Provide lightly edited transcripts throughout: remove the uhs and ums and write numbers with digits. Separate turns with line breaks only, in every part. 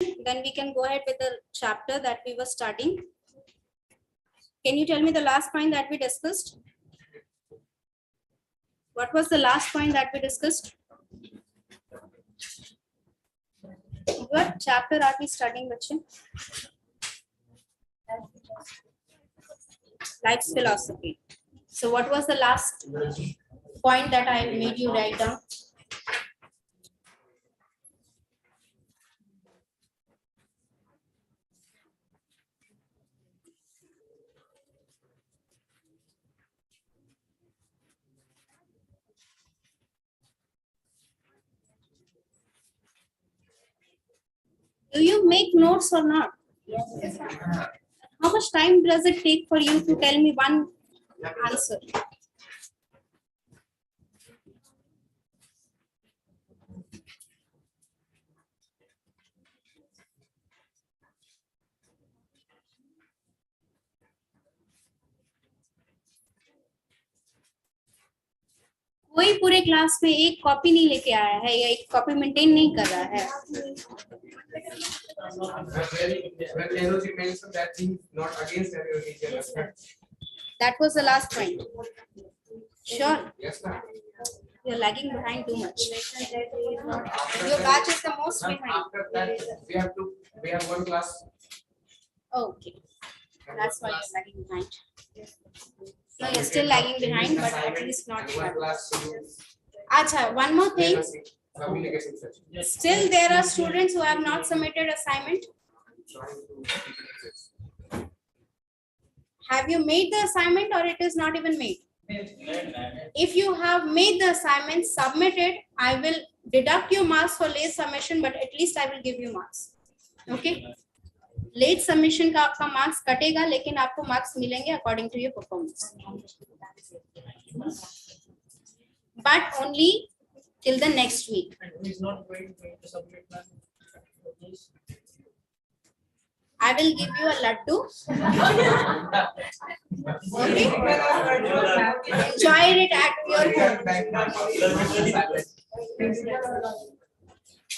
then we can go ahead with the chapter that we were studying. Can you tell me the last point that we discussed? What was the last point that we discussed? What chapter are we studying, bachche? Life's philosophy. So what was the last point that I made you write down? Do you make notes or not? Yes. How much time does it take for you to tell me one answer? कोई पूरे class में एक copy नहीं लेके आया है या एक कॉपी मेंटेन नहीं कर रहा है. That was the last point. Sure. Yes, ma'am. You're lagging behind too much. Your batch is the most behind.
After that, we have one class.
Okay. That's why you're lagging behind. No, you're still lagging behind, but at least not sure. Acha, one more thing. Still, there are students who have not submitted assignment. Have you made the assignment or it is not even made? If you have made the assignment, submit it. I will deduct your marks for late submission, but at least I will give you marks. Okay? Late submission का आपका marks कटेगा, लेकिन आपको marks मिलेंगे according to your performance. But only till the next week.
He's not going to submit.
I will give you a laddu. Okay? Enjoy it at your home.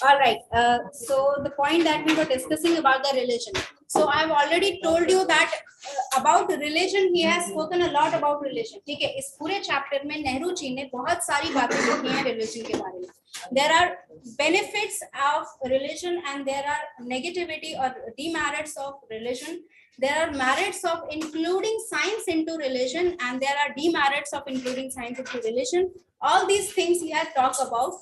All right. So the point that we were discussing about the religion. So I've already told you that about religion. He has spoken a lot about religion. ठीक है? इस पूरे chapter में नेहरू जी ने बहुत सारी बातें लिखी हैं religion के बारे में. There are benefits of religion and there are negativity or demerits of religion. There are merits of including science into religion and there are demerits of including science into religion. All these things he has talked about.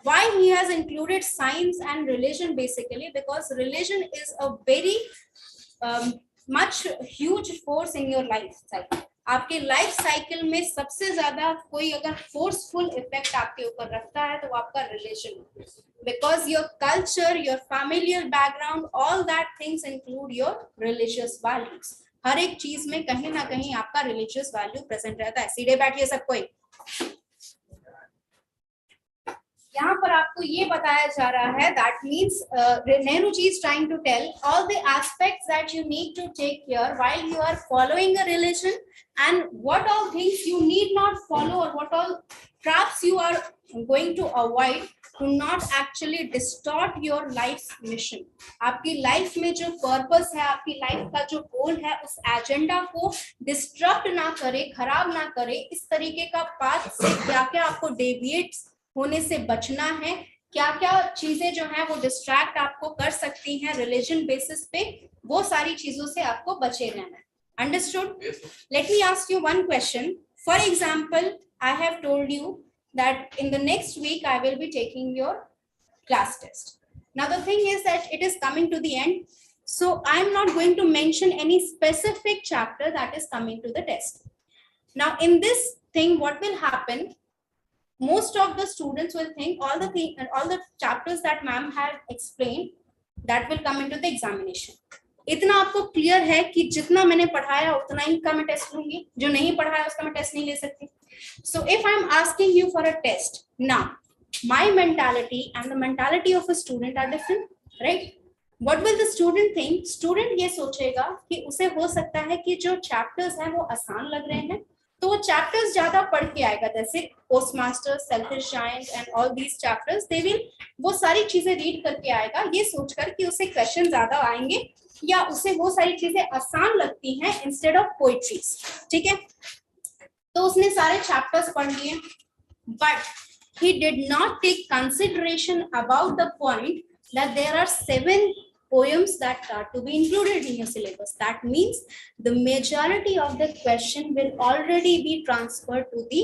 Why he has included science and religion basically? Because religion is a very much huge force in your life cycle. आपके life cycle में सबसे ज्यादा कोई अगर forceful effect आपके ऊपर रखता है तो वो आपका religion, because your culture, your familial background, all that things include your religious values. हर एक चीज में कहीं ना कहीं आपका रिलीजियस वैल्यू प्रेजेंट रहता है. सीधे बैठिए सब कोई. यहाँ पर आपको ये बताया जा रहा है that means Nehru ji is trying to tell all the aspects that you need to take care while you are following a religion and what all things you need not follow or what all traps you are going to avoid to not actually distort your life's mission. आपकी life में जो purpose है, आपकी life का जो गोल है, उस agenda को डिस्ट्रक्ट ना करे, खराब ना करे. इस तरीके का पाथ से क्या क्या आपको डेविएट होने से बचना है, क्या क्या चीजें जो है वो डिस्ट्रैक्ट आपको कर सकती हैं रिलीजन बेसिस पे, वो सारी चीजों से आपको बचे रहना है. Understood? Let me ask you one question. For example, I have told you that in the next week I will be taking your class test. Now the thing is that it is coming to the end, so I am not going to mention any specific chapter that is coming to the test. Now in this thing, what will happen, most of the students will think all the chapters that ma'am have explained, that will come into the examination. इतना आपको clear है कि जितना मैंने पढ़ाया उतना ही का मैं टेस्ट लूंगी, जो नहीं पढ़ाया उसका मैं टेस्ट नहीं ले सकती. So if I'm asking you for a test, now my mentality and the mentality of a student are different, right? What will the student think? Student ये सोचेगा कि उसे हो सकता है कि जो chapters हैं वो आसान लग रहे हैं तो चैप्टर्स ज्यादा पढ़ के आएगा, जैसे post master, selfish giant and all these chapters, they will वो सारी चीजें रीड करके आएगा ये सोचकर कि उसे क्वेश्चन ज्यादा आएंगे या उसे वो सारी चीजें आसान लगती हैं इंस्टेड ऑफ पोइट्रीज, ठीक है। तो उसने सारे चैप्टर्स पढ़ लिए, but he did not take consideration about the point that there are 7 poems that are to be included in your syllabus. That means the majority of the question will already be transferred to the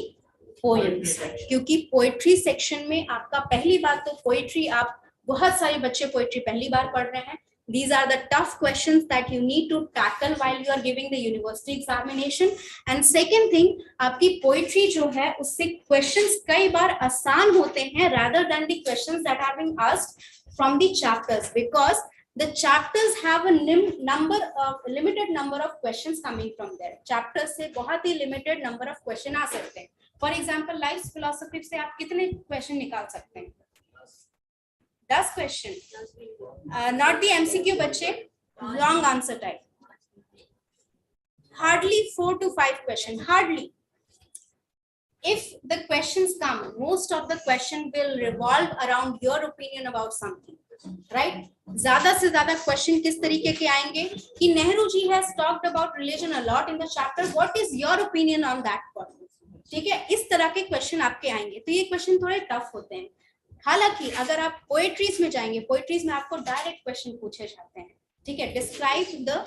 poems, क्योंकि poetry section में आपका पहली बात तो poetry, आप बहुत सारे बच्चे poetry पहली बार पढ़ रहे हैं. These are the tough questions that you need to tackle while you are giving the university examination. And second thing, आपकी poetry जो है उससे questions कई बार आसान होते हैं rather than the questions that are being asked from the chapters, because the chapters have a limited number of questions coming from there. Chapters से बहुत ही limited number of question आ सकते हैं. For example, life philosophy से आप कितने question निकाल सकते हैं? 10 question, not the MCQ बच्चे, long answer type, hardly 4 to 5 question, hardly. If the questions come, most of the question will revolve around your opinion about something, right? ज्यादा से ज्यादा question किस तरीके के आएंगे कि Nehru ji has talked about religion a lot in the chapter, what is your opinion on that point? ठीक है, इस तरह के question आपके आएंगे, तो ये question थोड़े tough होते हैं. हालांकि अगर आप पोएट्रीज में जाएंगे, पोएट्रीज में आपको डायरेक्ट क्वेश्चन पूछे जाते हैं, ठीक है. Describe the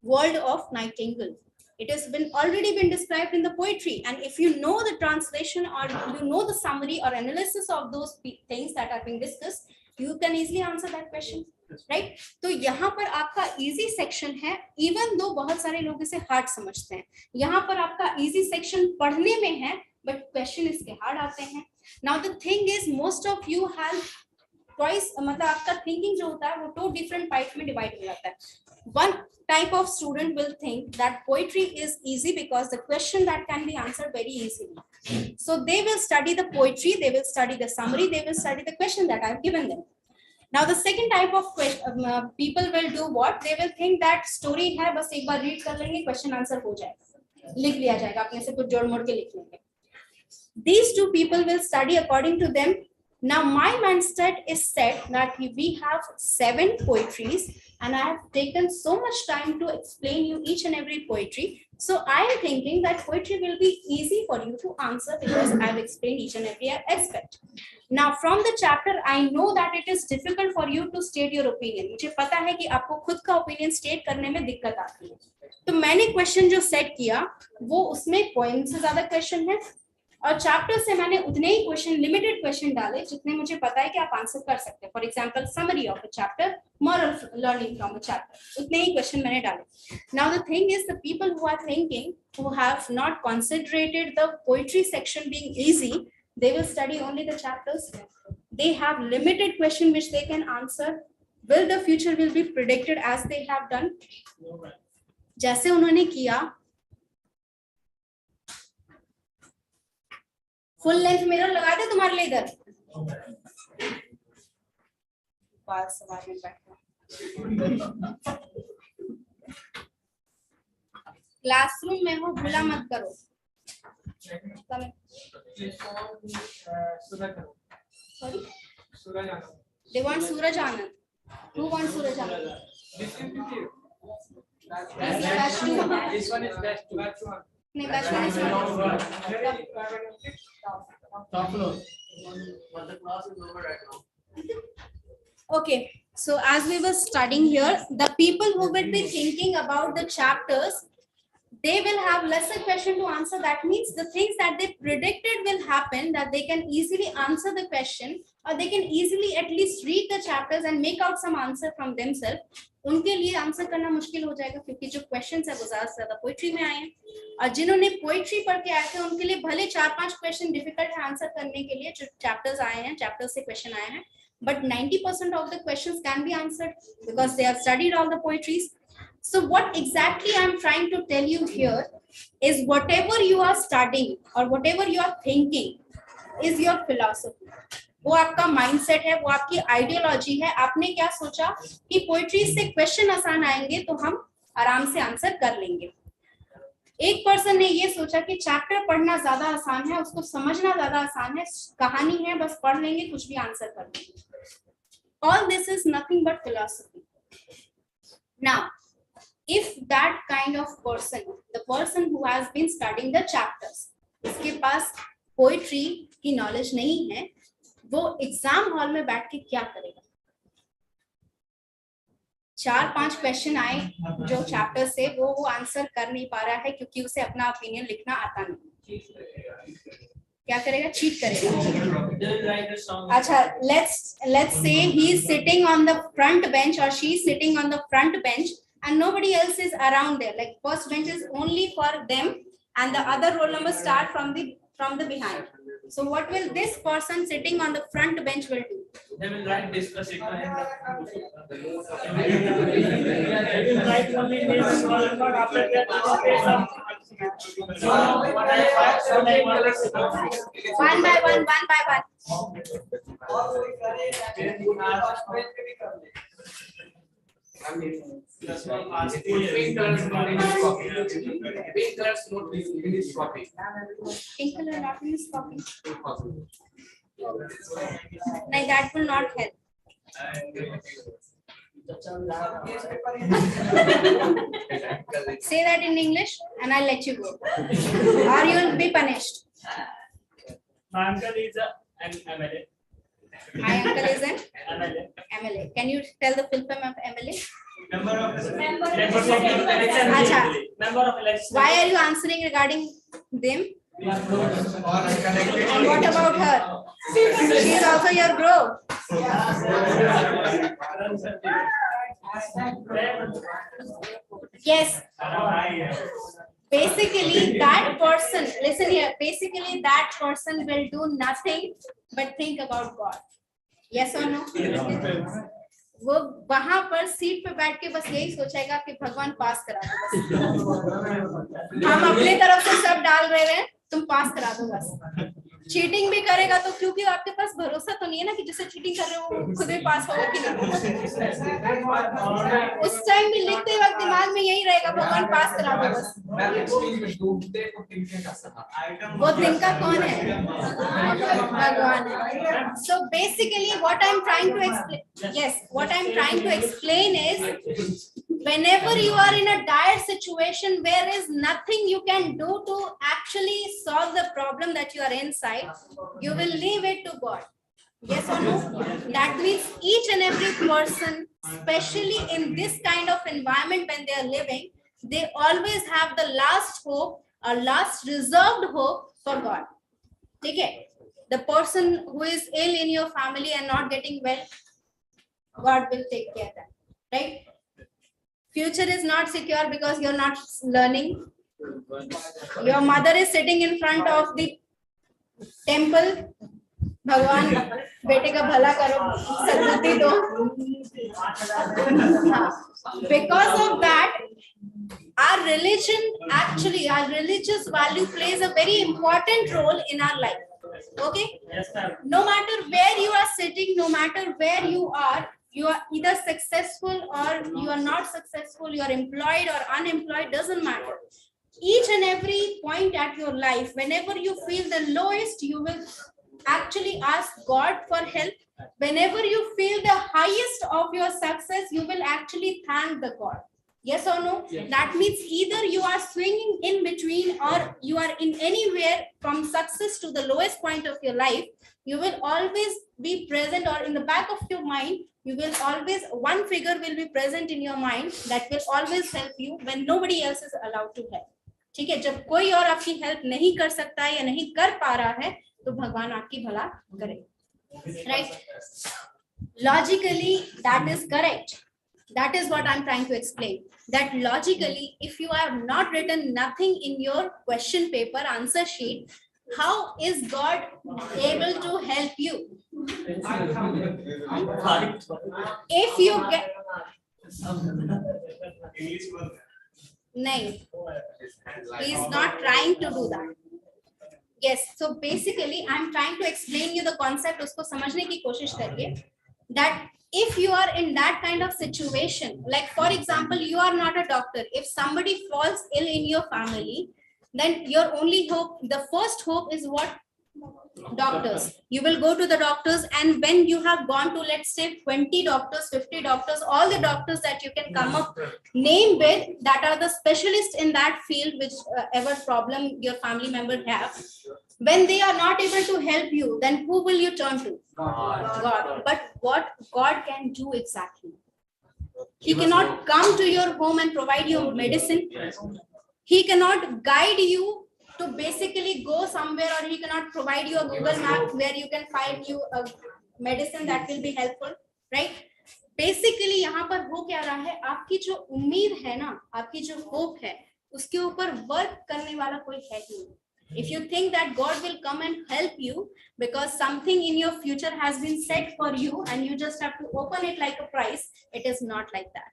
world of Nightingale, it has been already been described in the poetry, and if you know the translation or you know the summary or analysis of those things that are being discussed, you can easily answer that question, right? तो यहाँ पर आपका easy section है, even though बहुत सारे लोग इसे hard समझते हैं, यहाँ पर आपका easy section पढ़ने में है, but question इसके hard आते हैं. Now the thing is, most of you have twice, मतलब आपका thinking जो होता है वो 2 different type में divide हो जाता है. One type of student will think that poetry is easy because the question that can be answered very easily. So they will study the poetry, they will study the summary, they will study the question that I have given them. Now the second type of people will do what? They will think that story है, बस एक बार read कर लेंगे, question answer हो जाएगा, लिख लिया जाएगा, अपने से कुछ जोड़ मोड़ के लिख लेंगे. These 2 people will study according to them. Now my mindset is set that we have 7 poetries and I have taken so much time to explain you each and every poetry. So I am thinking that poetry will be easy for you to answer because I have explained each and every aspect. Now from the chapter I know that it is difficult for you to state your opinion. मुझे पता है कि आपको खुद का opinion state करने में दिक्कत आती है. तो मैंने question जो set किया वो उसमें poem से ज़्यादा question है और चैप्टर से मैंने उतने ही क्वेश्चन, लिमिटेड क्वेश्चन डाले जितने मुझे पता है कि आप आंसर कर सकते हैं. For example summary of a chapter, moral learning from a chapter, उतने ही क्वेश्चन मैंने डाले. Now the thing is, the people who are thinking, who have not considerated the poetry section being easy, they will study only the chapters. They have limited question which they can answer. Will the future will be predicted as they have done? जैसे उन्होंने किया. Full length mirror लगा दे तुम्हारे लिए इधर. Classroom में हो, भूला मत करो. They want Suraj Anand. Who wants Suraj Anand?
This one is best too.
नहीं, batch one is not.
Top floor. But the class is over right now.
Okay, so as we were studying here, the people who will be thinking about the chapters, they will have lesser question to answer. That means the things that they predicted will happen, that they can easily answer the question, or they can easily at least read the chapters and make out some answer from themselves. उनके लिए answer करना मुश्किल हो जाएगा क्योंकि जो questions है वो ज्यादा से ज्यादा पोइट्री में आए हैं, और जिन्होंने पोइट्री पढ़ के आए थे उनके लिए भले 4-5 क्वेश्चन डिफिकल्ट है आंसर करने के लिए, जो चैप्टर्स आए हैं, चैप्टर से क्वेश्चन आए हैं, but 90% of the questions can be answered because they have studied all the poetries. So what exactly I'm trying to tell you here is whatever you are studying or whatever you are thinking is your philosophy. वो आपका mindset है, वो आपकी ideology है. आपने क्या सोचा कि पोएट्री से क्वेश्चन आसान आएंगे तो हम आराम से आंसर कर लेंगे. एक पर्सन ने ये सोचा कि चैप्टर पढ़ना ज्यादा आसान है, उसको समझना ज्यादा आसान है, कहानी है बस पढ़ लेंगे, कुछ भी आंसर कर लेंगे. All this is nothing but philosophy. Now, if that kind of person, the person who has been studying the chapters, उसके पास पोएट्री की नॉलेज नहीं है, वो एग्जाम हॉल में बैठ के क्या करेगा? 4-5 क्वेश्चन आए जो चैप्टर से, वो आंसर कर नहीं पा रहा है क्योंकि उसे अपना ओपिनियन लिखना आता नहीं. क्या करेगा? चीट करेगा. अच्छा, let's say he is sitting on the front bench or she is sitting on the front bench and nobody else is around there, like first bench is only for them and the other roll numbers start from the behind. So what will this person sitting on the front bench will do?
They will write, discuss it.
They will write only this, not after that.
One by one.
Pink colors not in this copy. Pink colors not in this copy.
Pink color not in this copy. No, that will not help. Say that in English and I'll let you go. Or you will be punished.
My uncle is an MLA.
My uncle is an
MLA.
MLA. Can you tell the full form of MLA?
Member of election.
Acha.
Member of election.
Why are you answering regarding them? And what about her? She is also your bro. Yes. Basically, that person, listen here, basically that person will do nothing but think about God. Yes or no? वो वहां पर seat पे बैठ के बस यही सोचेगा कि भगवान पास करा दो बस. हम अपने तरफ से सब डाल रहे हैं, तुम पास करा दो बस. चीटिंग भी करेगा तो क्योंकि आपके पास भरोसा तो नहीं है ना कि जिससे चीटिंग कर रहे हो वो खुद भी पास होगा कि नहीं. उस टाइम भी लिखते वक्त दिमाग में यही रहेगा, भगवान पास करा दो बस. वो तिनका कौन है? भगवान है. So basically what I'm trying to explain, yes, what I'm trying to explain is, whenever you are in a dire situation where is nothing you can do to actually solve the problem that you are inside, you will leave it to God. Yes or no? That means each and every person, especially in this kind of environment when they are living, they always have the last hope or last reserved hope for God. Okay? The person who is ill in your family and not getting well, God will take care of that. Right? Future is not secure because you're not learning. Your mother is sitting in front of the temple. भगवान बेटे का भला करो, सद्बुद्धि दो. Because of that, our religion, actually our religious value plays a very important role in our life. Okay?
Yes, ma'am.
No matter where you are sitting, no matter where you are either successful or you are not successful, you are employed or unemployed, doesn't matter. Each and every point at your life, whenever you feel the lowest, you will actually ask God for help. Whenever you feel the highest of your success, you will actually thank the God. Yes or no?
Yes.
That means either you are swinging in between or you are in anywhere from success to the lowest point of your life. You will always be present, or in the back of your mind, you will always, one figure will be present in your mind that will always help you when nobody else is allowed to help. ठीक है, जब कोई और आपकी help नहीं कर सकता है या नहीं कर पा रहा है, तो भगवान आपकी भला करे. Right? Logically, that is correct. That is what I'm trying to explain. That logically, if you have not written nothing in your question paper answer sheet, how is God able to help you? If you get nahi, he is not trying to do that. Yes, so basically I'm trying to explain you the concept. उसको समझने की कोशिश करिए. That if you are in that kind of situation, like for example, you are not a doctor, if somebody falls ill in your family, then your only hope, the first hope is what? Doctors. You will go to the doctors, and when you have gone to, let's say, 20 doctors, 50 doctors, all the doctors that you can come up name with that are the specialists in that field, which ever problem your family member have, when they are not able to help you, then who will you turn to? God. But what God can do exactly? He cannot come to your home and provide you medicine. He cannot guide you to basically go somewhere, or he cannot provide you a Google map where you can find you a medicine that will be helpful, right? Basically यहाँ पर हो क्या रहा है, आपकी जो उम्मीद है ना, आपकी जो होप है, उसके ऊपर वर्क करने वाला कोई है ही नहीं. If you think that God will come and help you because something in your future has been set for you and you just have to open it like a prize, it is not like that.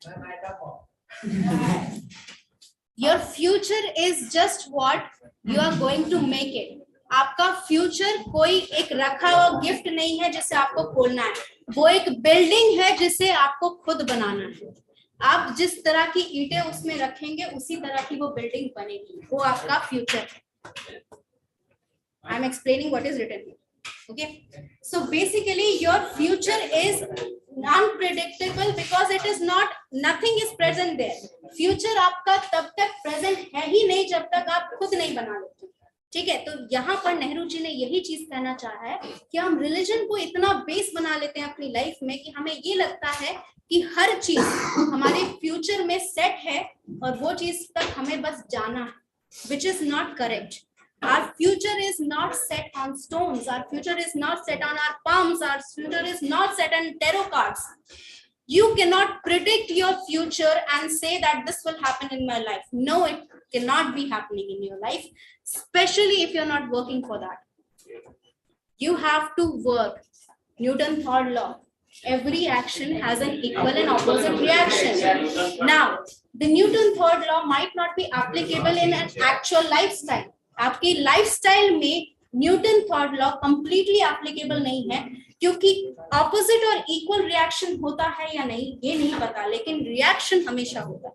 Your future is just what you are going to make it. आपका future कोई एक रखा हुआ gift नहीं है जिसे आपको खोलना है, वो एक बिल्डिंग है जिसे आपको खुद बनाना है. आप जिस तरह की ईंटें उसमें रखेंगे उसी तरह की वो बिल्डिंग बनेगी, वो आपका फ्यूचर है. I am explaining what is written here. Okay, so basically your future is unpredictable because it is not, nothing is present there. Future आपका तब तक present है ही नहीं जब तक आप खुद नहीं बना लेते. ठीक है, तो यहाँ पर नेहरू जी ने यही चीज कहना चाहा है कि हम रिलीजन को इतना बेस बना लेते हैं अपनी लाइफ में कि हमें ये लगता है कि हर चीज हमारे फ्यूचर में सेट है और वो चीज तक हमें बस जाना है, which is not correct. Our future is not set on stones. Our future is not set on our palms. Our future is not set on tarot cards. You cannot predict your future and say that this will happen in my life. No, it cannot be happening in your life, especially if you're not working for that. You have to work. Newton's third law. Every action has an equal and opposite reaction. Now, the Newton's third law might not be applicable in an actual lifestyle. आपकी lifestyle में Newton third law completely applicable नहीं है, क्योंकि opposite और equal reaction होता है या नहीं ये नहीं पता, लेकिन रिएक्शन हमेशा होता है.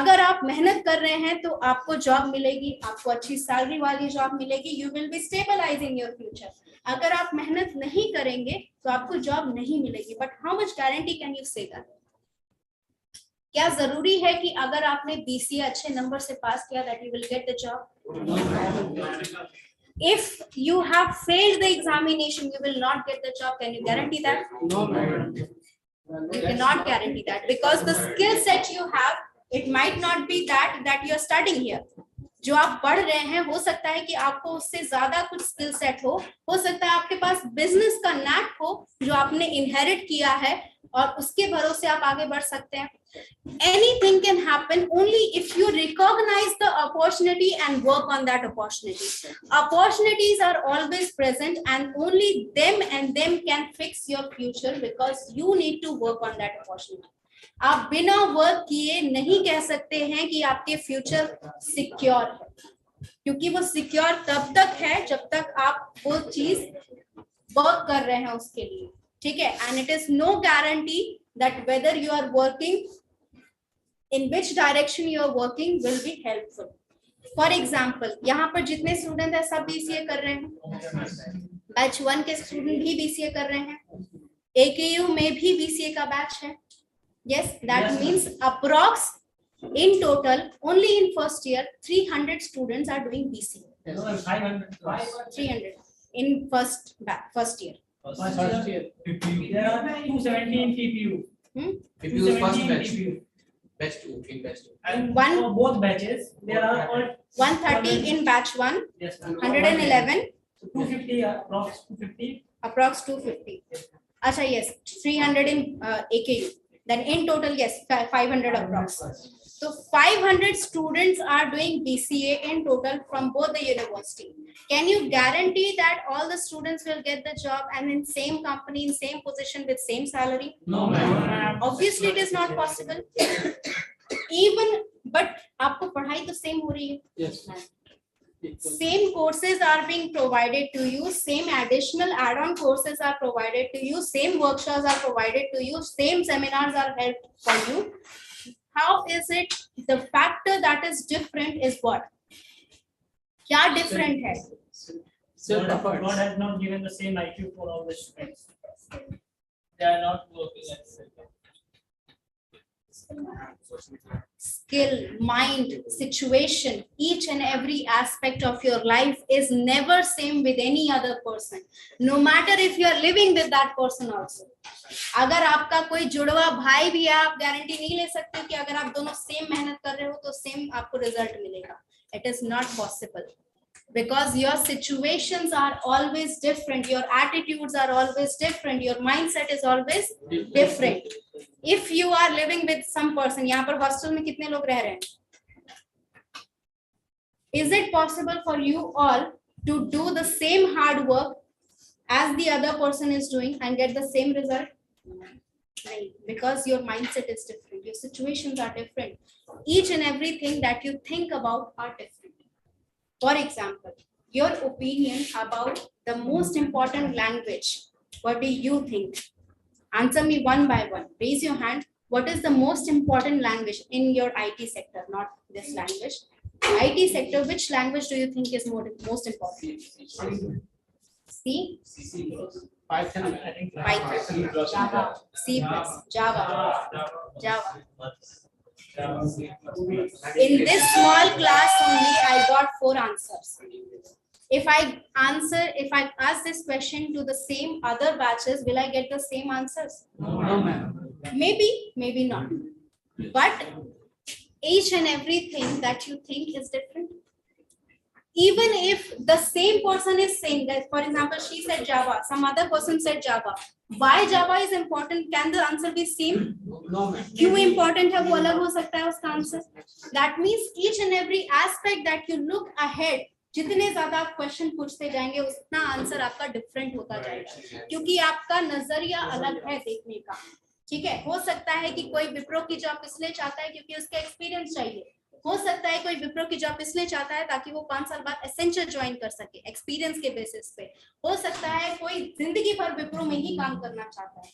अगर आप मेहनत कर रहे हैं तो आपको जॉब मिलेगी, आपको अच्छी सैलरी वाली जॉब मिलेगी, you will be stabilising your future. अगर आप मेहनत नहीं करेंगे तो आपको जॉब नहीं मिलेगी. But how much guarantee can you say that? क्या जरूरी है कि अगर आपने बीसीए अच्छे नंबर से पास किया that you will get the job? If you have failed the examination, you will not get the job. Can you guarantee that?
No,
you cannot guarantee that, because the skill set you have, it might not be that you are studying here. जो आप पढ़ रहे हैं हो सकता है कि आपको उससे ज्यादा कुछ स्किल सेट हो सकता है आपके पास बिजनेस का नैक हो जो आपने इनहेरिट किया है और उसके भरोसे आप आगे बढ़ सकते हैं. Anything can happen only if you recognize the opportunity and work on that opportunity. Opportunities are always present and only them can fix your future because you need to work on that opportunity. आप बिना work किए नहीं कह सकते हैं कि आपके future secure है, क्योंकि वो सिक्योर तब तक है जब तक आप वो चीज वर्क कर रहे हैं उसके लिए. ठीक है, and it is no guarantee that whether you are working, in which direction you are working will be helpful. For example, यहाँ पर जितने स्टूडेंट है सब बीसीए कर रहे हैं, बैच 1 के स्टूडेंट भी बीसीए कर रहे हैं, AKU में भी बीसीए का बैच है. Yes, that means approx in total only in first year 300 students are doing BCA. 300 in first year.
First year. There are 270 in PPU.
PPU is first batch. Batch 2 in batch 2.
And
One-
for both batches, there are all
130 in batch 1,
yes,
111,
250 approx 250.
approx 250. Acha, yes, 300 in AKU. Then in total, yes, 500 approx. So 500 students are doing BCA in total from both the university. Can you guarantee that all the students will get the job and in same company, in same position with same salary?
No, ma'am.
Obviously, it is not possible. Even, but आपको पढ़ाई तो same हो रही है.
Yes.
Same courses are being provided to you, same additional add-on courses are provided to you, same workshops are provided to you, same seminars are held for you. How is it the factor that is different is what? क्या different है?
God has not given the same IQ for all the students. They are not working at the same time.
Skill, mind, situation, each and every aspect of your life is never same with any other person. No matter if you are living with that person also. अगर आपका कोई जुड़वा भाई भी है, आप guarantee नहीं ले सकते कि अगर आप दोनों सेम मेहनत कर रहे हो तो सेम आपको रिजल्ट मिलेगा. It is not possible. Because your situations are always different, your attitudes are always different, your mindset is always different. If you are living with some person, यहाँ पर hostel में कितने लोग रह रहे हैं? Is it possible for you all to do the same hard work as the other person is doing and get the same result? Right. Because your mindset is different, your situations are different, each and everything that you think about are different. For example, your opinion about the most important language. What do you think? Answer me one by one. Raise your hand. What is the most important language in your IT sector? Not this language. IT sector, which language do you think is most important? C?
Python.
Python. Java. C++. Java. In this small class only, I got 4 answers. If I ask this question to the same other batches, will I get the same answers?
No, ma'am.
Maybe, maybe not. But each and everything that you think is different. Even if the same person is saying that, for example, she said Java, some other person said Java. Why Java is important? Can the answer be same?
No, ma'am.
क्यों important है वो अलग हो सकता है उसका answer. That means each and every aspect that you look ahead, जितने ज्यादा आप क्वेश्चन पूछते जाएंगे उतना आंसर आपका डिफरेंट होता जाएगा, क्योंकि आपका नजरिया अलग है देखने का. ठीक है, हो सकता है कि कोई विप्रो की जॉब इसलिए चाहता है क्योंकि उसका एक्सपीरियंस चाहिए. हो सकता है कोई विप्रो की जॉब इसलिए चाहता है ताकि वो 5 साल बाद एसेंशियल ज्वाइन कर सके एक्सपीरियंस के बेसिस पे. हो सकता है कोई जिंदगी भर विप्रो में ही काम करना चाहता है.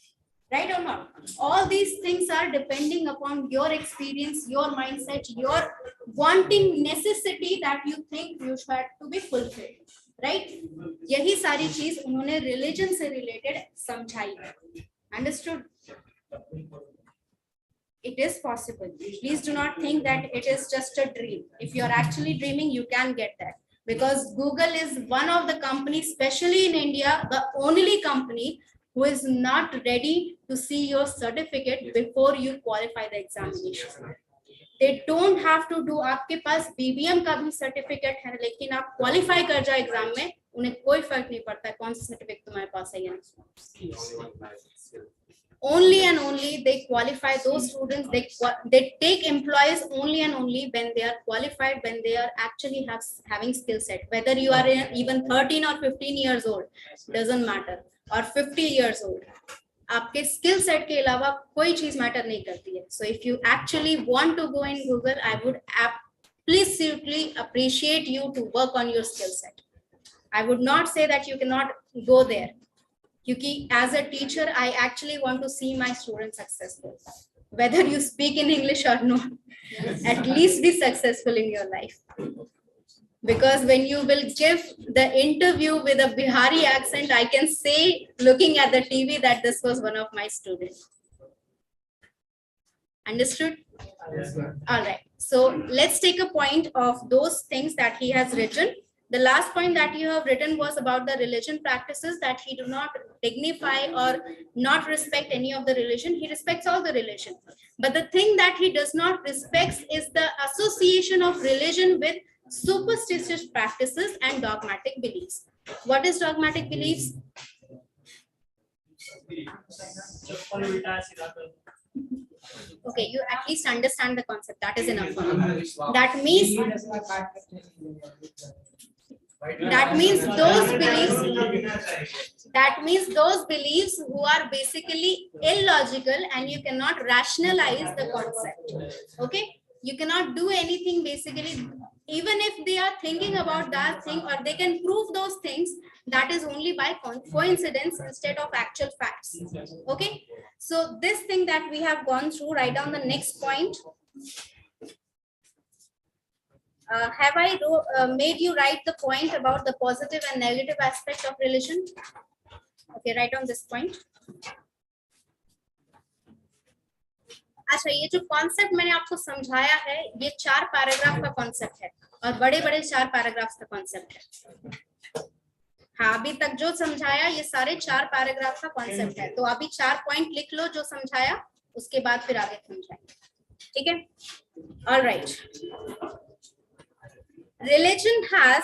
Right or not? All these things are depending upon your experience, your mindset, your wanting necessity that you think you should to be fulfilled. Right? यही सारी चीज उन्होंने religion से related समझाई. Understood? It is possible. Please do not think that it is just a dream. If you are actually dreaming, you can get that. Because Google is one of the companies, especially in India, the only company who is not ready to see your certificate before you qualify the examination. They don't have to do. आपके पास BBM का भी certificate है, लेकिन आप qualify कर जाए exam में, उन्हें कोई फर्क नहीं पड़ता है कौन सा certificate तुम्हारे पास है या नहीं. Only and only they qualify those students. They take employees only and only when they are qualified, when they are actually having skill set. Whether you are even 13 or 15 years old, doesn't matter. Or 50 years old. आपके skill set के अलावा कोई चीज matter नहीं करती है. So if you actually want to go in Google, I would absolutely appreciate you to work on your skill set. I would not say that you cannot go there. Because as a teacher, I actually want to see my students successful. Whether you speak in English or not, at least be successful in your life. Because when you will give the interview with a Bihari accent, I can say, looking at the TV, that this was one of my students. Understood?
Yes, ma'am.
All right. So let's take a point of those things that he has written. The last point that you have written was about the religion practices, that he do not dignify or not respect any of the religion. He respects all the religion. But the thing that he does not respect is the association of religion with superstitious practices and dogmatic beliefs. What is dogmatic beliefs? Okay, you at least understand the concept. That is enough. That means those beliefs who are basically illogical and you cannot rationalize the concept. Okay, You cannot do anything basically, even if they are thinking about that thing or they can prove those things, that is only by coincidence instead of actual facts. Okay, so this thing that we have gone through, write down the next point. Have I made you write the point about the positive and negative aspect of religion? Okay, write down this point. अच्छा, ये जो concept मैंने आपको समझाया है, ये 4 paragraph का concept है और बड़े बड़े 4 पैराग्राफ का कॉन्सेप्ट है। हाँ, अभी तक जो समझाया ये सारे 4 पैराग्राफ का कॉन्सेप्ट है, तो अभी 4 पॉइंट लिख लो जो समझाया, उसके बाद फिर आगे समझाएंगे, ठीक है? Alright, religion has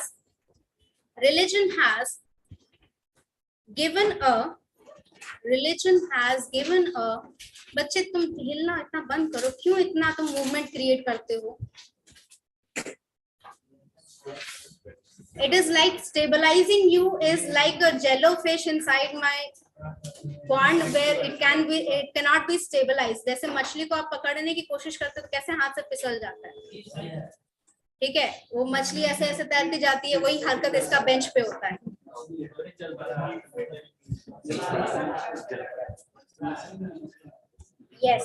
given a बच्चे तुम हिलना इतना बंद करो, क्यों इतना तुम मूवमेंट क्रिएट करते हो? It is like stabilizing you is like a jellyfish inside my pond where it cannot be stabilized. जैसे मछली को आप पकड़ने की कोशिश करते हो तो कैसे हाथ से फिसल जाता है, ठीक है? वो मछली ऐसे ऐसे तैरती जाती है, वही हरकत इसका बेंच पे होता है। Yes,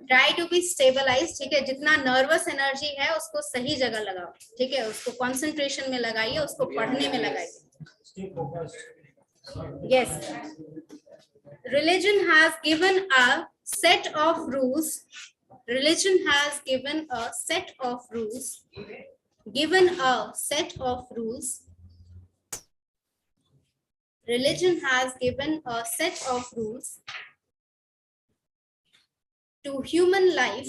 try to be stabilized, ठीक है? जितना नर्वस एनर्जी है उसको सही जगह लगाओ, ठीक है? उसको कंसंट्रेशन में लगाइए, उसको पढ़ने में लगाइए। Yes, religion has given a set of rules. Religion has given a set of rules. Given a set of rules. Religion has given a set of rules to human life,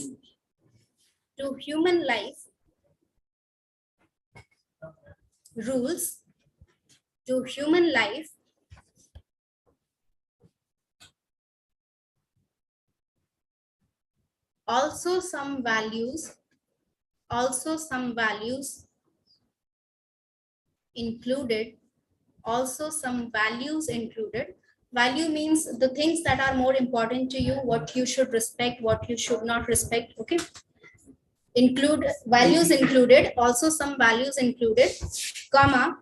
rules to human life, also some values included. Value means the things that are more important to you, what you should respect, what you should not respect. Okay, values included, also some values included, comma,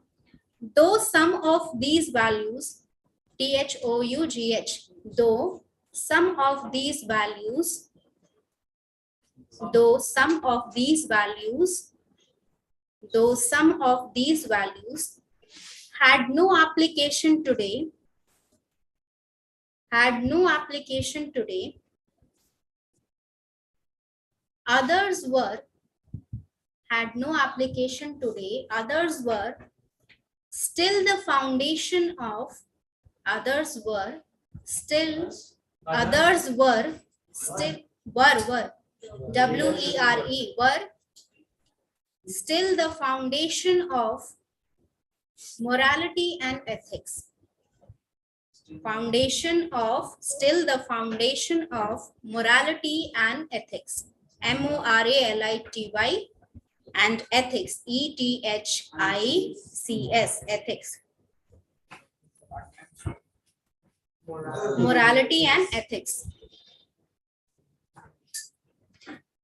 though some of these values, THOUGH, though some of these values had no application today, others were still the foundation of still the foundation of morality and ethics. Still the foundation of morality and ethics. MORALITY and ethics, ETHICS, ethics. Morality and ethics.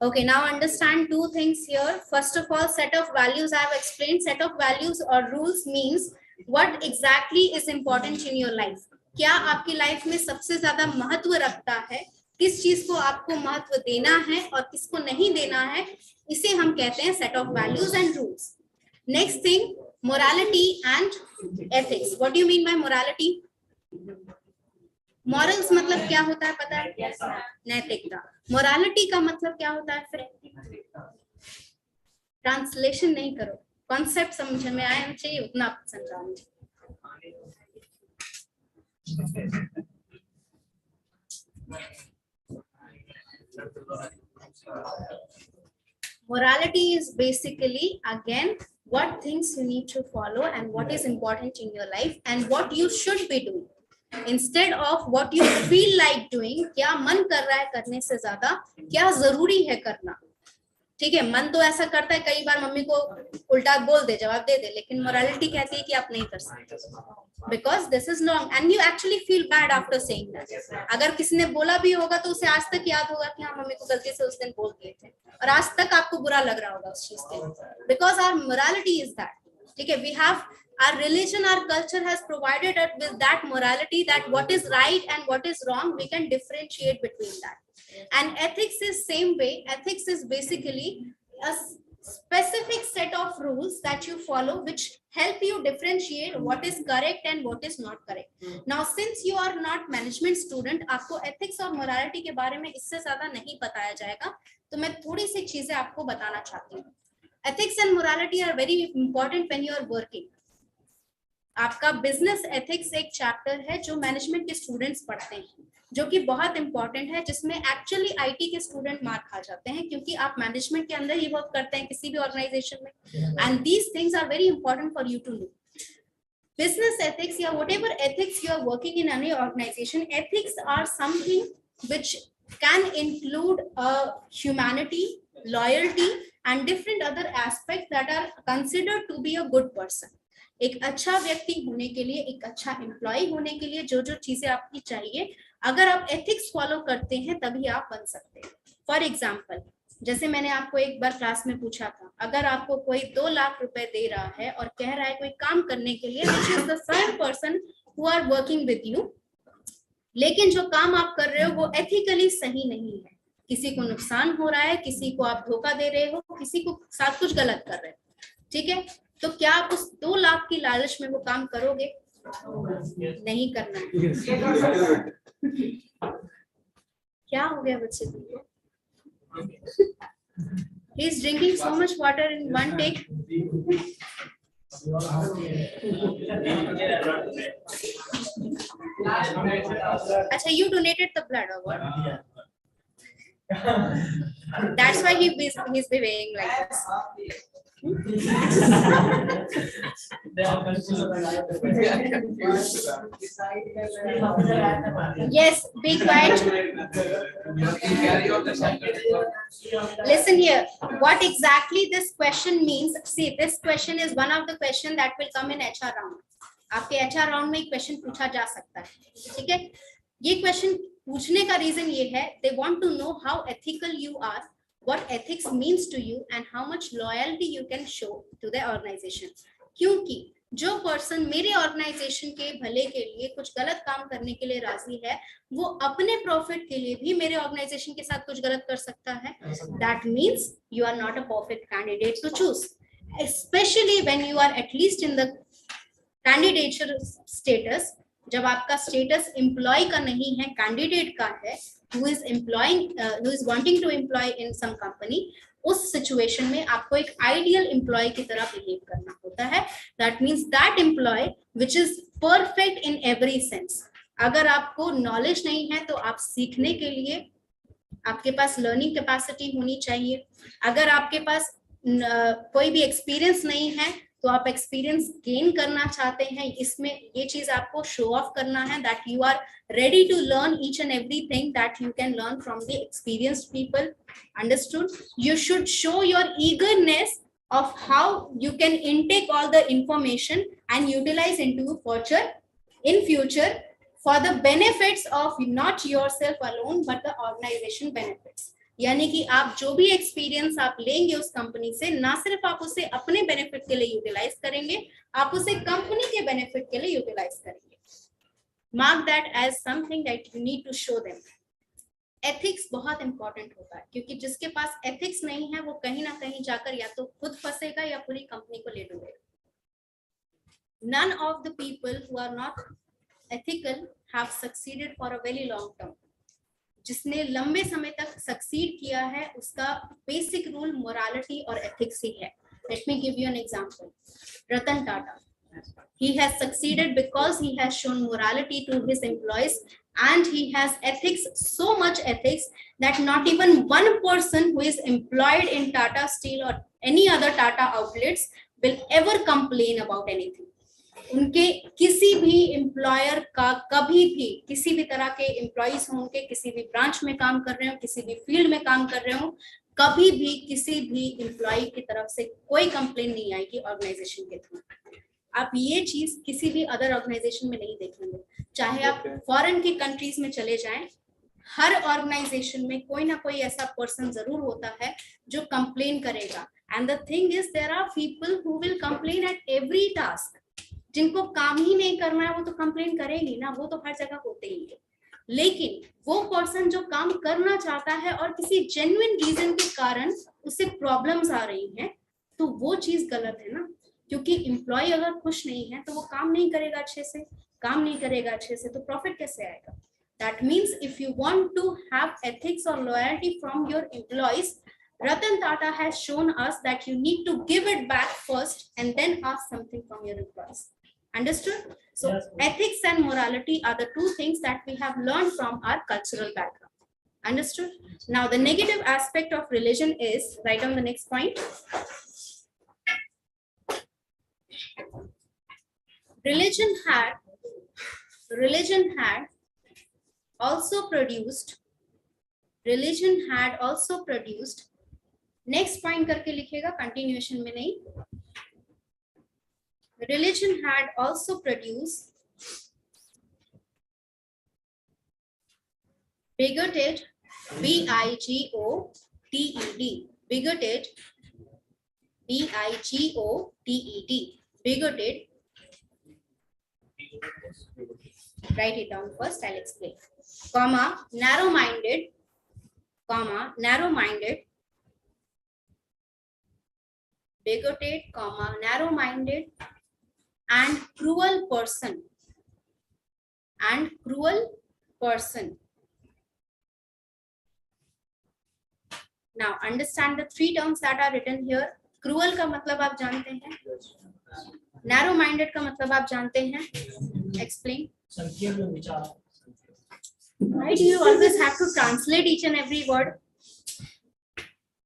Okay, now understand 2 things here. First of all, set of values I have explained. Set of values or rules means what exactly is important in your life. क्या आपकी life में सबसे ज्यादा महत्व रखता है, किस चीज को आपको महत्व देना है और किसको नहीं देना है, इसे हम कहते हैं set of values and rules. Next thing, morality and ethics. What do you mean by morality? Morals मतलब क्या होता है पता है? नैतिकता. मोरालिटी का मतलब क्या होता है? फिर ट्रांसलेशन नहीं करो, कॉन्सेप्ट समझ में आया चाहिए, उतना आप समझाओ. Morality is basically, again, what things you need to follow and what is important in your life and what you should be doing instead of what you feel like doing. क्या मन कर रहा है करने से ज्यादा क्या जरूरी है करना. ठीक है, मन तो ऐसा करता है कई बार मम्मी को उल्टा बोल दे, जवाब दे दे, लेकिन मोरालिटी कहती है कि आप नहीं कर सकते. because this is long and you actually feel bad after saying that. अगर किसी ने बोला भी होगा तो उसे आज तक याद होगा कि हाँ मम्मी को गलती से उस दिन बोल दिए थे और आज तक आपको बुरा लग रहा होगा उस चीज के, because our morality is that. ठीक है, we have our religion, our culture has provided us with that morality, that what is right and what is wrong, we can differentiate between that. And ethics is same way. Ethics is basically a specific set of rules that you follow which help you differentiate what is correct and what is not correct. Now since you are not management student, आपको ethics और morality के बारे में इससे ज्यादा नहीं बताया जाएगा, तो मैं थोड़ी सी चीजें आपको बताना चाहती हूँ. Ethics and morality are very important when you are working. आपका बिजनेस एथिक्स एक चैप्टर है जो मैनेजमेंट के स्टूडेंट्स पढ़ते हैं, जो कि बहुत इंपॉर्टेंट है, जिसमें एक्चुअली आईटी के स्टूडेंट मार खा जाते हैं क्योंकि आप मैनेजमेंट के अंदर ही वर्क करते हैं किसी भी ऑर्गेनाइजेशन में, and these things are very important for you to know. Business ethics या whatever ethics you are working in any organization, ethics are something which can include humanity, loyalty and different other aspects that are considered to be a good person. एक अच्छा व्यक्ति होने के लिए, एक अच्छा employ होने के लिए जो जो चीजें आपकी चाहिए, अगर आप एथिक्स फॉलो करते हैं तभी आप बन सकते हैं. फॉर एग्जाम्पल, जैसे मैंने आपको एक बार क्लास में पूछा था, अगर आपको कोई 2 लाख रुपए दे रहा है और कह रहा है कोई काम करने के लिए, which is the same person who are working with you, लेकिन जो काम आप कर रहे हो वो एथिकली सही नहीं है, किसी को नुकसान हो रहा है, किसी को आप धोखा दे रहे हो, किसी को साथ कुछ गलत कर रहे हो, ठीक है, तो क्या आप उस 2 लाख की लालच में वो काम करोगे? नहीं करना है. क्या हो गया बच्चे तुमको? He is drinking so much water in one take. अच्छा, you donated the blood or what? That's why he's behaving like this. Yes, be quiet. Listen here, what exactly this question means. See, this question is one of the question that will come in HR round. आपके HR round में एक question पूछा जा सकता है, ठीक है. ये question पूछने का reason ये है, they want to know how ethical you are, what ethics means to you and how much loyalty you can show to the organization. क्योंकि जो पर्सन मेरे ऑर्गेनाइजेशन के भले के लिए कुछ गलत काम करने के लिए राजी है, वो अपने प्रॉफिट के लिए भी मेरे ऑर्गेनाइजेशन के साथ कुछ गलत कर सकता है. That means you are not a perfect candidate to choose, especially when you are at least in the candidature status. जब आपका स्टेटस एम्प्लॉय का नहीं है, कैंडिडेट का है, who is wanting to employ in some company, उस situation में आपको एक आइडियल एम्प्लॉय की तरह बिहेव करना होता है. That means that employee which is perfect in every sense. अगर आपको नॉलेज नहीं है तो आप सीखने के लिए, आपके पास लर्निंग कैपेसिटी होनी चाहिए. अगर आपके पास कोई भी एक्सपीरियंस नहीं है तो आप एक्सपीरियंस गेन करना चाहते हैं, इसमें ये चीज आपको शो ऑफ करना है, that you are ready to learn each and everything that you can learn from the experienced people. Understood? You should show your eagerness of how you can intake all the information and utilize into future for the benefits of not yourself alone but the organization benefits. यानी कि आप जो भी experience आप लेंगे उस company से, ना सिर्फ आप उसे अपने बेनिफिट के लिए यूटिलाइज करेंगे, आप उसे कंपनी के बेनिफिट के लिए यूटिलाइज करेंगे. Mark that as something that you need to show them. Ethics बहुत इंपॉर्टेंट होता है, क्योंकि जिसके पास एथिक्स नहीं है वो कहीं ना कहीं जाकर या तो खुद फंसेगा या पूरी कंपनी को ले डूबेगा. None of the people who are not ethical have succeeded for a very long term. जिसने लंबे समय तक सक्सीड किया है उसका बेसिक रूल मोरालिटी और एथिक्स ही है. Let me give you an example. Ratan Tata. He has succeeded because he has shown morality to his employees and he has ethics, so much ethics that not even one person who is employed in Tata Steel or any other Tata outlets will ever complain about anything. उनके किसी भी employer का कभी भी किसी भी तरह के एम्प्लॉइज हों, उनके किसी भी ब्रांच में काम कर रहे हो, किसी भी फील्ड में काम कर रहे हो, कभी भी किसी भी एम्प्लॉय की तरफ से कोई कंप्लेन नहीं आएगी ऑर्गेनाइजेशन के थ्रू. आप ये चीज किसी भी अदर ऑर्गेनाइजेशन में नहीं देखेंगे, चाहे आप फॉरेन की कंट्रीज में चले जाएं, हर ऑर्गेनाइजेशन में कोई ना कोई ऐसा पर्सन जरूर होता है जो कंप्लेन करेगा. And the thing is there are people who will complain at every task. जिनको काम ही नहीं करना है वो तो कंप्लेन करेंगे ना, वो तो हर जगह होते ही है. लेकिन वो पर्सन जो काम करना चाहता है और किसी जेन्युइन रीजन के कारण उसे प्रॉब्लम्स आ रही हैं, तो वो चीज गलत है ना. क्योंकि एम्प्लॉय अगर खुश नहीं है तो वो काम नहीं करेगा अच्छे से, काम नहीं करेगा अच्छे से तो प्रॉफिट कैसे आएगा. That means if you want to have ethics or loyalty from your employees, Ratan Tata has shown us that you need to give it back first and then ask something from your employees. Understood? So
Yes.
ethics and morality are the two things that we have learned from our cultural background. Understood? Now the negative aspect of religion is, right on the next point. Religion had also produced next point करके लिखेगा, continuation में नहीं. Religion had also produced bigoted, bigoted, bigoted, bigoted. Write it down first, I'll explain. Comma, narrow-minded, bigoted, comma, narrow-minded, and cruel person. Now understand the three terms that are written here. Cruel का मतलब आप जानते हैं, narrow-minded का मतलब आप जानते हैं. Explain.
संकीर्ण विचार.
Why do you always have to translate each and every word?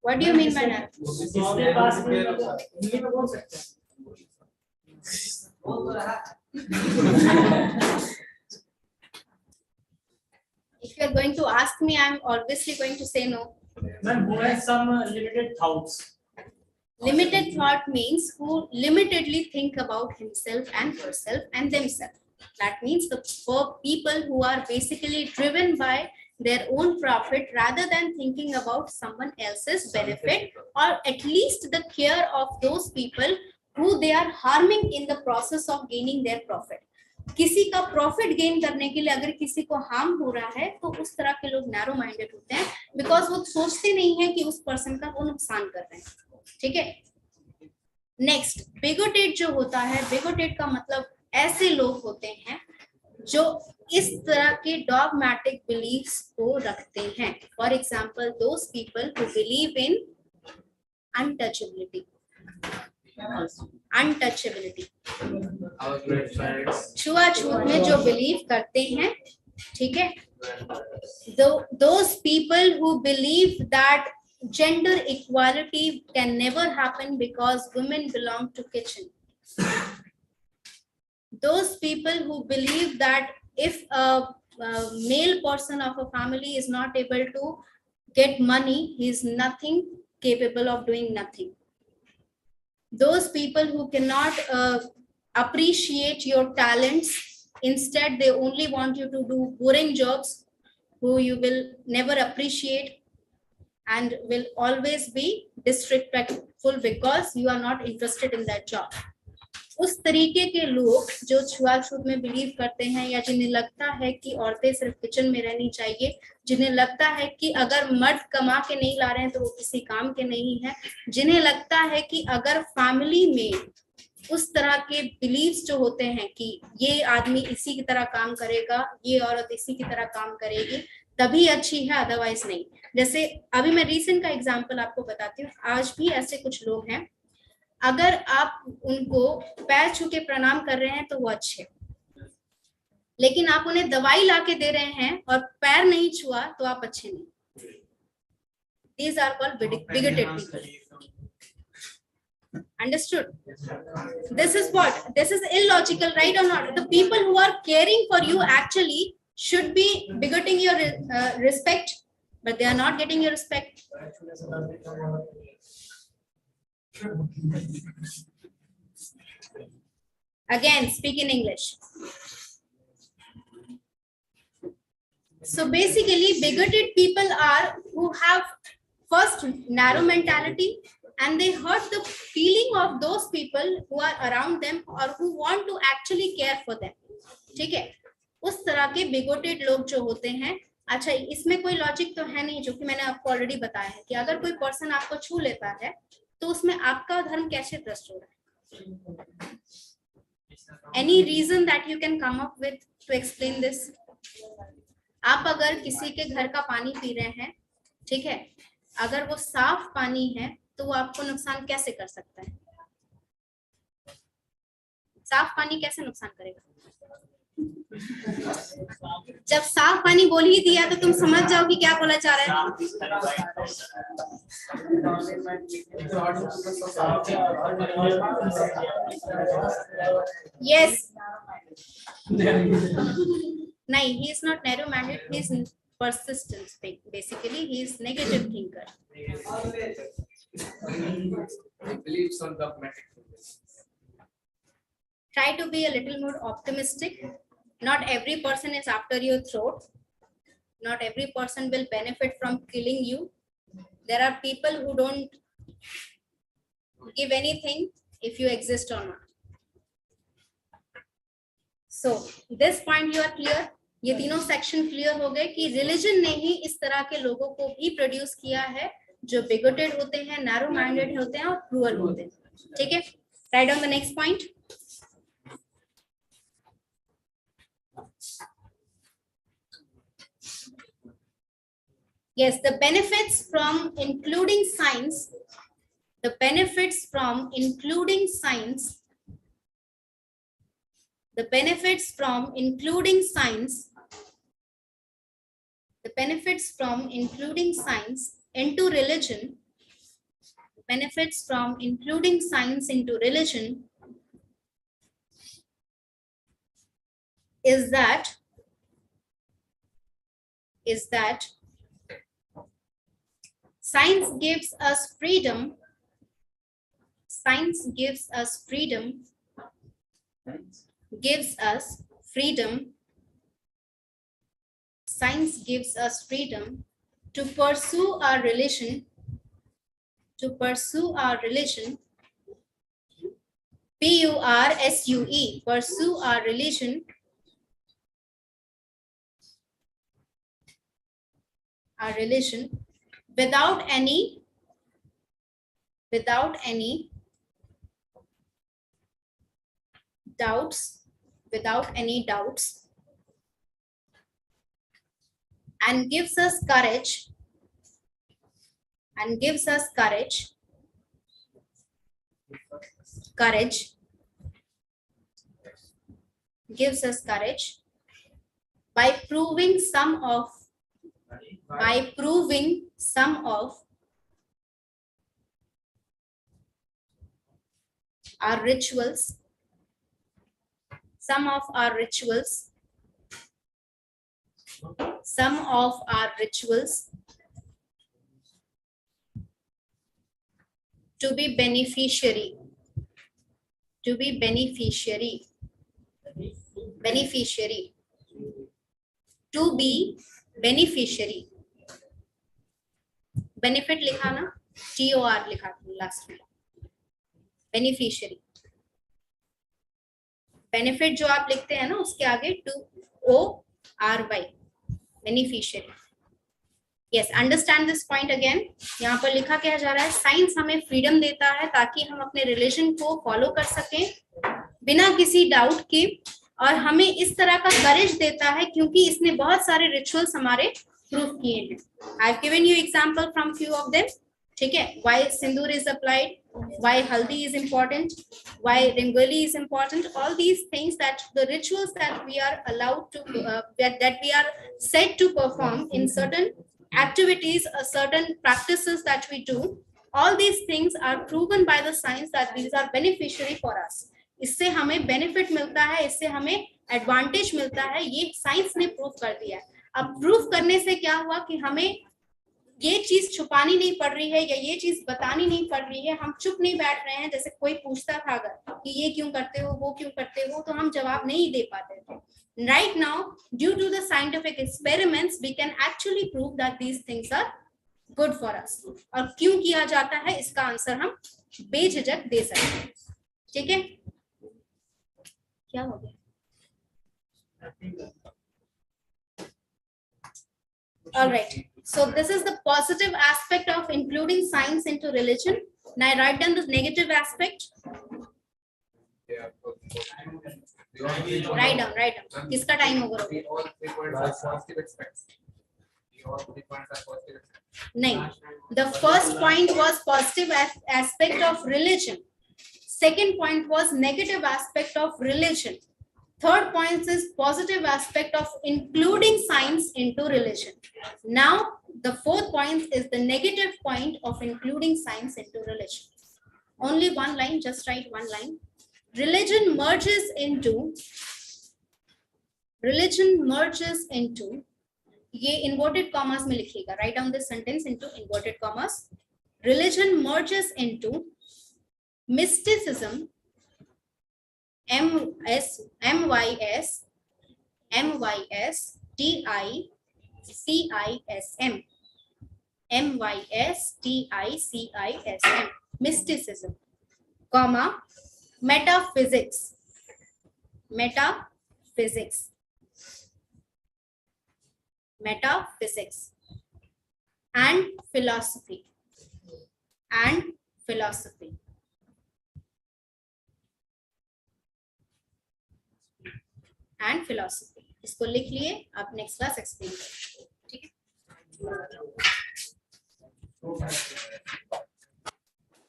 What do you mean by narrow?
जिसके पास हिंदी में बोल सकते हैं.
If you are going to ask me, I am obviously going to say no.
Man, who has some limited thoughts.
Limited thought means who limitedly think about himself and herself and themselves. That means the people who are basically driven by their own profit rather than thinking about someone else's benefit, or at least the care of those people who they are harming in the process of gaining their profit. किसी का profit gain करने के लिए अगर किसी को harm हो रहा है तो उस तरह के लोग नैरो माइंडेड होते हैं, बिकॉज वो सोचते नहीं है कि उस पर्सन का वो नुकसान कर रहे हैं. ठीक है. नेक्स्ट, बिगोटेड जो होता है, बिगोटेड का मतलब ऐसे लोग होते हैं जो इस तरह के डॉगमैटिक बिलीफ्स को रखते हैं. For example, those people who believe in untouchability, छुआछूत में जो बिलीव करते हैं. ठीक है. Those people who believe that gender equality can never happen because women belong to kitchen. Those people who believe that if a male person of a family is not able to get money, he is nothing capable of doing nothing. Those people who cannot appreciate your talents, instead they only want you to do boring jobs, who you will never appreciate and will always be disrespectful because you are not interested in that job. उस तरीके के लोग जो छुआछूत में believe करते हैं, या जिन्हें लगता है कि औरतें सिर्फ किचन में रहनी चाहिए, जिन्हें लगता है कि अगर मर्द कमा के नहीं ला रहे हैं तो वो किसी काम के नहीं है, जिन्हें लगता है कि अगर फैमिली में उस तरह के बिलीव्स जो होते हैं कि ये आदमी इसी की तरह काम करेगा, ये औरत इसी की तरह काम करेगी तभी अच्छी है, अदरवाइज नहीं. जैसे अभी मैं रीसेंट का एग्जांपल आपको बताती हूँ. आज भी ऐसे कुछ लोग हैं, अगर आप उनको पैर छू के प्रणाम कर रहे हैं तो वो अच्छे, लेकिन आप उन्हें दवाई ला के दे रहे हैं और पैर नहीं छुआ तो आप अच्छे नहीं. These are called bigoted people. Understood? This is what? This is illogical, right or not? The people who are caring for you actually should be bigoting your respect, but they are not getting your respect. Again, speak in English. So basically, bigoted people are who have first narrow mentality and they hurt the feeling of those people who are around them or who want to actually care for them. ठीक है, उस तरह के bigoted लोग जो होते हैं. अच्छा, इसमें कोई लॉजिक तो है नहीं, जो कि मैंने आपको ऑलरेडी बताया है कि अगर कोई पर्सन आपको छू लेता है तो उसमें आपका धर्म कैसे भ्रष्ट हो रहा है? Any reason that you can come up with to explain this? आप अगर किसी के घर का पानी पी रहे हैं, ठीक है, अगर वो साफ पानी है तो वो आपको नुकसान कैसे कर सकता है? साफ पानी कैसे नुकसान करेगा? जब साफ पानी बोल ही दिया तो तुम समझ जाओ कि क्या बोला जा रहा है. Yes. नहीं, he is not narrow-minded. He is persistent. Basically, he is negative thinker.
He believes on dogmatic.
Try to be a little more optimistic. Not every person is after your throat. Not every person will benefit from killing you. There are people who don't give anything if you exist or not. So this point you are clear. ये तीनों section clear हो गए कि religion ने ही इस तरह के लोगों को भी प्रोड्यूस किया है जो बिगोटेड होते हैं, नैरो माइंडेड होते हैं और क्रूअल होते हैं. ठीक है, right on the next point. Yes, the benefits from including science, the benefits from including science, the benefits from including science, the benefits from including science into religion, benefits from including science into religion is that science gives us freedom. Science gives us freedom. Gives us freedom. Science gives us freedom to pursue our religion. To pursue our religion. P-U-R-S-U-E. Pursue our religion. Our religion. Without any doubts, and gives us courage, gives us courage by proving some of our rituals, some of our rituals to be beneficiary, benefit लिखा ना, TOR लिखा last में, beneficiary. Benefit जो आप लिखते हैं ना उसके आगे TORY, beneficiary. Yes, understand this point again. यहाँ पर लिखा क्या जा रहा है? साइंस हमें फ्रीडम देता है ताकि हम अपने रिलीजन को फॉलो कर सकें बिना किसी डाउट के, और हमें इस तरह का करेज देता है क्योंकि इसने बहुत सारे रिचुअल्स हमारे प्रूफ किए हैं. I have given you example from few of them. ठीक है, why sindoor is applied, why haldi is important, why rangoli is important, all these things, that the rituals that we are allowed to that we are said to perform in certain activities, certain practices that we do, all these things are proven by the science that these are beneficiary for us. इससे हमें benefit मिलता है, इससे हमें advantage मिलता है, ये science ने प्रूव कर दिया है. अब प्रूफ करने से क्या हुआ कि हमें ये चीज छुपानी नहीं पड़ रही है या ये चीज बतानी नहीं पड़ रही है, हम चुप नहीं बैठ रहे हैं। जैसे कोई पूछता था अगर कि ये क्यों करते हो, वो क्यों करते हो, तो हम जवाब नहीं दे पाते थे. Right now, due to the scientific experiments, we can actually prove that these things are good for us. और क्यों किया जाता है इसका आंसर हम बेझिझक दे सकते हैं. ठीक है, क्या हो गया? All right. So this is the positive aspect of including science into religion. Now write down the negative aspect. Write down. किसका टाइम होगा?
All 3 points are positive aspects. All 3 points are positive aspects.
नहीं. The first point was positive aspect of religion. Second point was negative aspect of religion. Third point is positive aspect of including science into religion. Now, the fourth point is the negative point of including science into religion. Only one line, just write one line. Religion merges into, ये inverted commas में लिखिएगा. Write down this sentence into inverted commas. Religion merges into mysticism, mysticism, mysticism, comma, metaphysics, and philosophy, इसको लिख लिए. आप next class explain करें. ठीक है.